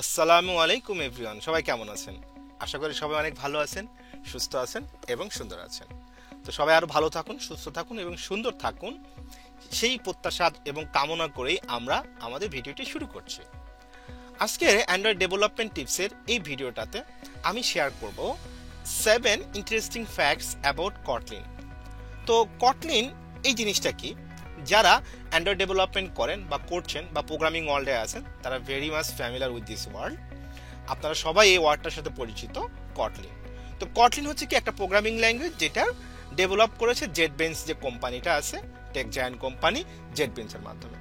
আসসালামু আলাইকুম এভরিওয়ান, সবাই কেমন আছেন? আশা করি সবাই অনেক ভালো আছেন, সুস্থ আছেন এবং সুন্দর আছেন। তো সবাই আরো ভালো থাকুন, সুস্থ থাকুন এবং সুন্দর থাকুন, সেই প্রত্যাশা এবং কামনা করেই আমরা আমাদের ভিডিওটি শুরু করছি। আজকের অ্যান্ড্রয়েড ডেভেলপমেন্ট টিপসের এই ভিডিওটাতে আমি শেয়ার করব 7 ইন্টারেস্টিং ফ্যাক্টস অ্যাবাউট কটলিন। তো কটলিন এই জিনিসটা কি? যারা অ্যান্ড্রয়েড ডেভেলপমেন্ট করেন বা করছেন বা প্রোগ্রামিং ওয়ার্ল্ডে আছেন, তারা very much familiar with this world. আপনারা সবাই এই ওয়ার্ডটার সাথে পরিচিত, কটলিন। তো কটলিন হচ্ছে কি একটা প্রোগ্রামিং ল্যাঙ্গুয়েজ যেটা ডেভেলপ করেছে জেটবেন্স যে কোম্পানিটা আছে, টেক জায়ান্ট কোম্পানি জেটবেন্সের মাধ্যমে।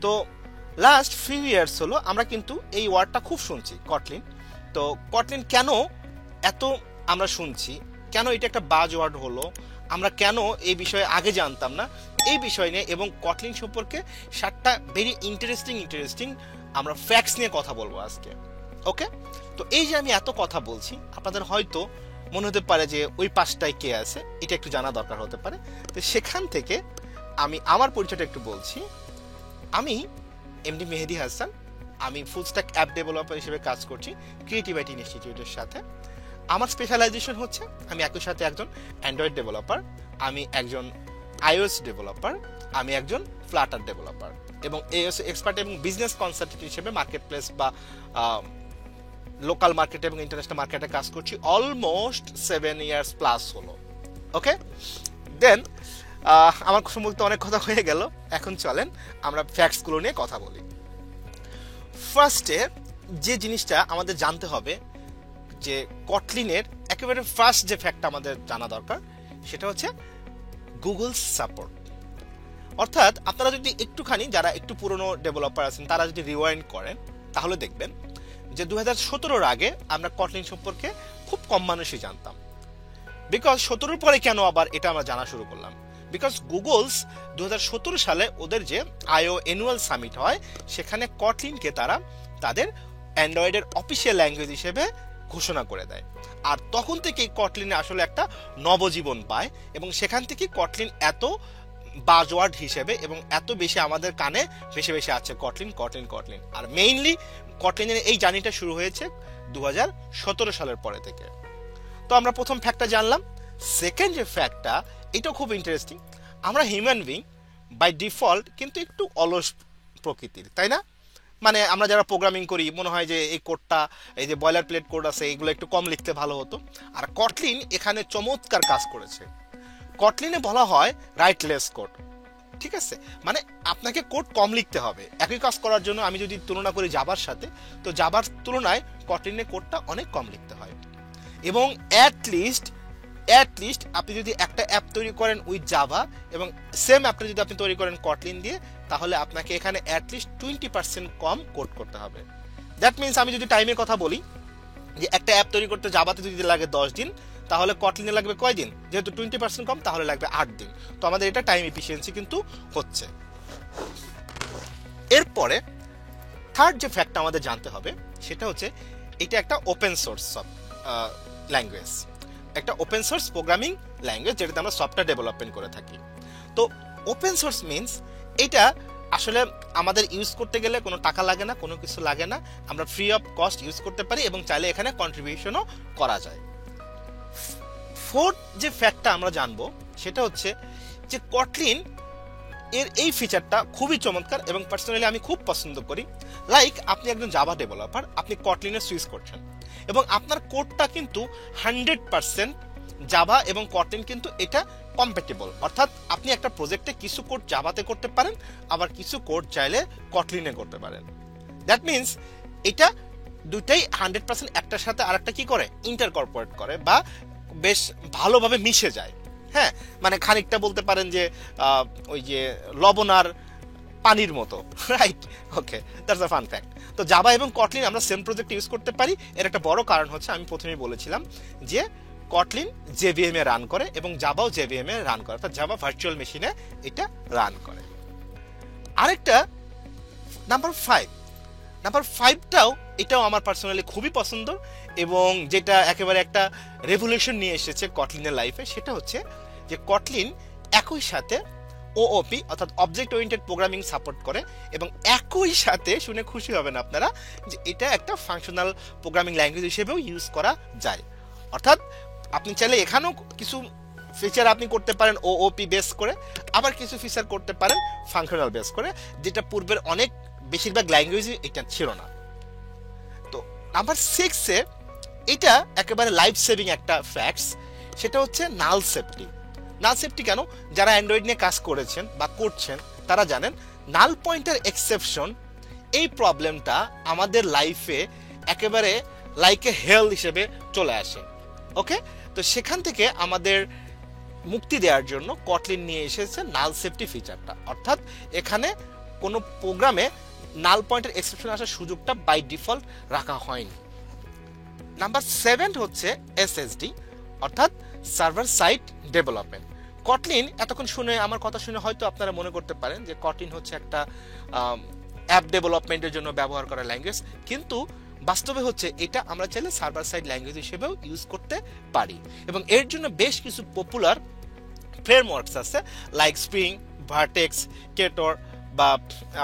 তো লাস্ট ফিউ ইয়ার্স হলো আমরা কিন্তু এই ওয়ার্ডটা খুব শুনছি, কটলিন। তো কটলিন কেন এত আমরা শুনছি, কেন এটা একটা বাজ ওয়ার্ড হলো, আমরা কেন এই বিষয়ে আগে জানতাম না, এই বিষয় নিয়ে এবং কটলিন সম্পর্কে 7টা ভেরি ইন্টারেস্টিং আমরা ফ্যাক্টস নিয়ে কথা বলবো আজকে। ওকে, তো এই যে আমি এত কথা বলছি, আপনাদের হয়তো মনে হতে পারে যে ওই পাশটায় কে আছে, এটা একটু জানা দরকার হতে পারে। তো সেখান থেকে আমি আমার পরিচয়টা একটু বলছি। আমি এমডি মেহেদি হাসান, আমি ফুল স্ট্যাক অ্যাপ ডেভেলপার হিসেবে কাজ করছি ক্রিয়েটিভিটি ইনস্টিটিউটের সাথে। আমার স্পেশালাইজেশন হচ্ছে আমি একই সাথে একজন অ্যান্ড্রয়েড ডেভেলপার, আমি একজন আইওএস ডেভেলপার, আমি একজন ফ্লাটার ডেভেলপার এবং এএস এক্সপার্ট এবং বিজনেস কনসালটেন্ট হিসেবে মার্কেট প্লেস বা লোকাল মার্কেট এবং ইন্টারন্যাশনাল মার্কেটে কাজ করছি অলমোস্ট 7 ইয়ার্স প্লাস হলো। ওকে, দেন আমার সম্পর্কে অনেক কথা হয়ে গেল, এখন চলেন আমরা ফ্যাক্টসগুলো নিয়ে কথা বলি। ফার্স্টে যে জিনিসটা আমাদের জানতে হবে, যে কটলিনের একেবারে ফার্স্ট যে ফ্যাক্টটা আমাদের জানা দরকার, সেটা হচ্ছে গুগল সাপোর্ট। অর্থাৎ আপনারা যদি একটুখানি, যারা একটু পুরনো ডেভেলপার আছেন তারা যদি রিওয়াইন্ড করেন, তাহলে দেখবেন যে 2017-র আগে আমরা কটলিন সম্পর্কে খুব কম মানুষই জানতাম। বিকজ 17-র পরে কেন আবার এটা আমরা জানা শুরু করলাম, বিকজ গুগলস 2017 সালে ওদের যে আইও অ্যানুয়াল সামিট হয়, সেখানে কটলিনকে তারা তাদের অ্যান্ড্রয়েডের অফিসিয়াল ল্যাঙ্গুয়েজ হিসেবে ঘোষণা করে দেয়। আর তখন থেকেই কটলিনে আসলে একটা নবজীবন পায় এবং সেখান থেকে কটলিন এত বাজওয়ার্ড হিসেবে এবং এত বেশি আমাদের কানে ভেসে ভেসে আছে, কটলিন কটলিন কটলিন। আর মেইনলি কটলিনের এই জার্নিটা শুরু হয়েছে 2017 সালের পরে থেকে। তো আমরা প্রথম ফ্যাক্টটা জানলাম। সেকেন্ড যে ফ্যাক্টটা, এটাও খুব ইন্টারেস্টিং। আমরা হিউম্যান বিং বাই ডিফল্ট কিন্তু একটু অলস প্রকৃতির, তাই না? মানে আমরা যারা প্রোগ্রামিং করি মনে হয় যে এই কোডটা, এই যে বয়লার প্লেট কোড আছে, এগুলো একটু কম লিখতে ভালো হতো। আর কটলিন এখানে চমৎকার কাজ করেছে। কটলিনে বলা হয় রাইট লেস কোড, ঠিক আছে? মানে আপনাকে কোড কম লিখতে হবে একই কাজ করার জন্য। আমি যদি তুলনা করি জাভার সাথে, তো জাভার তুলনায় কটলিনে কোডটা অনেক কম লিখতে হয়। এবং অ্যাটলিস্ট আপনি যদি একটা অ্যাপ তৈরি করেন উইথ জাভা এবং সেম অ্যাপটা যদি আপনি তৈরি করেন কটলিন দিয়ে, তাহলে আপনাকে এখানে অ্যাটলিস্ট 20% কম কোড করতে হবে। দ্যাট মিনস আমি যদি টাইমের কথা বলি, যে একটা অ্যাপ তৈরি করতে জাভাতে যদি লাগে 10 দিন, তাহলে কটলিনে লাগবে কয় দিন? যেহেতু 20% কম, তাহলে লাগবে 8 দিন। তো আমাদের এটা টাইম এফিসিয়েন্সি কিন্তু হচ্ছে। এরপরে থার্ড যে ফ্যাক্টটা আমাদের জানতে হবে, সেটা হচ্ছে এটা একটা ওপেন সোর্স ল্যাঙ্গুয়েজ, একটা ওপেন সোর্স প্রোগ্রামিং ল্যাঙ্গুয়েজ যেটাতে আমরা সফটওয়্যার ডেভেলপমেন্ট করে থাকি। তো ওপেন সোর্স মিনস এটা আসলে আমাদের ইউজ করতে গেলে কোনো টাকা লাগে না, কোনো কিছু লাগে না, আমরা ফ্রি অফ কস্ট ইউজ করতে পারি এবং চাইলে এখানে কন্ট্রিবিউশনও করা যায়। ফোর্থ যে ফ্যাক্টটা আমরা জানবো, সেটা হচ্ছে যে কটলিন এর এই ফিচারটা খুবই চমৎকার এবং পার্সোনালি আমি খুব পছন্দ করি। লাইক আপনি একজন জাভা ডেভেলপার, আপনি কটলিনে সুইচ করছেন এবং আপনার কোডটা কিন্তু 100% জাভা এবং কটলিন কিন্তু এটা কম্প্যাটেবল। অর্থাৎ আপনি একটা প্রজেক্টে কিছু কোড জাভাতে করতে পারেন, আবার কিছু কোড চাইলে কটলিনে করতে পারেন। দ্যাট মিনস এটা দুটাই 100% একটার সাথে আরেকটা কি করে, ইন্টারকর্পোরেট করে বা বেশ ভালোভাবে মিশে যায়। হ্যাঁ, মানে খানিকটা বলতে পারেন যে ওই যে লবণ আর পানির মতো, right? Okay, that's a fun fact. তো জাভা এবং কটলিন আমরা সেম প্রজেক্ট ইউজ করতে পারি। এর একটা বড় কারণ হচ্ছে, আমি প্রথমেই বলেছিলাম যে কটলিন জেভিএম এ রান করে এবং জাভাও জেভিএম এ রান করে, অর্থাৎ জাভা ভার্চুয়াল মেশিনে এটা রান করে। আরেকটা নাম্বার ফাইভটাও, এটাও আমার পার্সোনালি খুবই পছন্দ এবং যেটা একেবারে একটা রেভলিউশন নিয়ে এসেছে কটলিনের লাইফে, সেটা হচ্ছে যে কটলিন একই সাথে ওওপি অর্থাৎ অবজেক্ট ওরিয়েন্টেড প্রোগ্রামিং সাপোর্ট করে, এবং একই সাথে শুনে খুশি হবেন আপনারা যে এটা একটা ফাংশনাল প্রোগ্রামিং ল্যাঙ্গুয়েজ হিসেবেও ইউজ করা যায়। অর্থাৎ আপনি চাইলে এখানেও কিছু ফিচার আপনি করতে পারেন ওওপি বেস করে, আবার কিছু ফিচার করতে পারেন ফাংশনাল বেস করে, যেটা পূর্বের অনেক বেশিরভাগ ল্যাঙ্গুয়েজে এটা ছিল না। তো নাম্বার 6-এ এটা একেবারে লাইফ সেভিং একটা ফ্যাক্টস, সেটা হচ্ছে নাল সেফটি। নাল সেফটি কেন? যারা অ্যান্ড্রয়েড নিয়ে কাজ করেছেন বা করছেন তারা জানেন নাল পয়েন্টার এক্সেপশন, এই প্রবলেমটা আমাদের লাইফে একেবারে লাইক এ হেল হিসেবে চলে আসে। ওকে, তো সেখান থেকে আমাদের মুক্তি দেওয়ার জন্য কটলিন নিয়ে এসেছে নাল সেফটি ফিচারটা, অর্থাৎ এখানে কোনো প্রোগ্রামে নাল পয়েন্টার এক্সেপশন আসার সুযোগটা বাই ডিফল্ট রাখা হয়নি। নাম্বার 7 হচ্ছে এসএসডি অর্থাৎ সার্ভার সাইড ডেভেলপমেন্ট। কটলিন এতক্ষণ শুনে আমার কথা শুনে হয়তো আপনারা মনে করতে পারেন যে কটলিন হচ্ছে একটা অ্যাপ ডেভেলপমেন্টের জন্য ব্যবহার করা ল্যাঙ্গুয়েজ, কিন্তু বাস্তবে হচ্ছে এটা আমরা চাইলে সার্ভার সাইড ল্যাঙ্গুয়েজ হিসেবেও ইউজ করতে পারি, এবং এর জন্য বেশ কিছু পপুলার ফ্রেমওয়ার্কস আছে লাইক স্প্রিং, ভার্টেক্স, কেটর, বা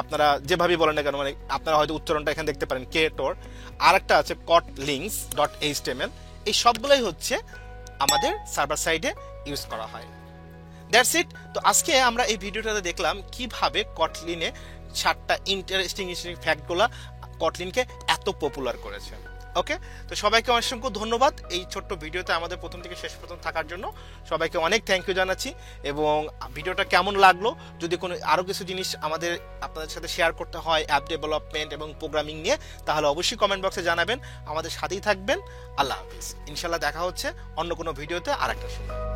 আপনারা যেভাবে বলেন না কেন, মানে আপনারা হয়তো উচ্চারণটা এখানে দেখতে পারেন কেটর, আর একটা আছে kotlins.html। এই সবগুলোই হচ্ছে আমাদের সার্ভার সাইডে ইউজ করা হয়। That's it. তো আজকে আমরা এই ভিডিওটাতে দেখলাম কিভাবে কটলিনে 7টা ইন্টারেস্টিং ফ্যাক্টগুলো কটলিনকে এত পপুলার করেছে। ওকে, তো সবাইকে অসংখ্য ধন্যবাদ এই ছোট্ট ভিডিওতে আমাদের প্রথম থেকে শেষ পর্যন্ত থাকার জন্য। সবাইকে অনেক থ্যাংক ইউ জানাচ্ছি, এবং ভিডিওটা কেমন লাগলো, যদি কোনো আরও কিছু জিনিস আপনাদের সাথে শেয়ার করতে হয় অ্যাপ ডেভেলপমেন্ট এবং প্রোগ্রামিং নিয়ে, তাহলে অবশ্যই কমেন্ট বক্সে জানাবেন। আমাদের সাথেই থাকবেন। আল্লাহ হাফিজ। ইনশাল্লাহ দেখা হচ্ছে অন্য কোনো ভিডিওতে আরেকটা সময়।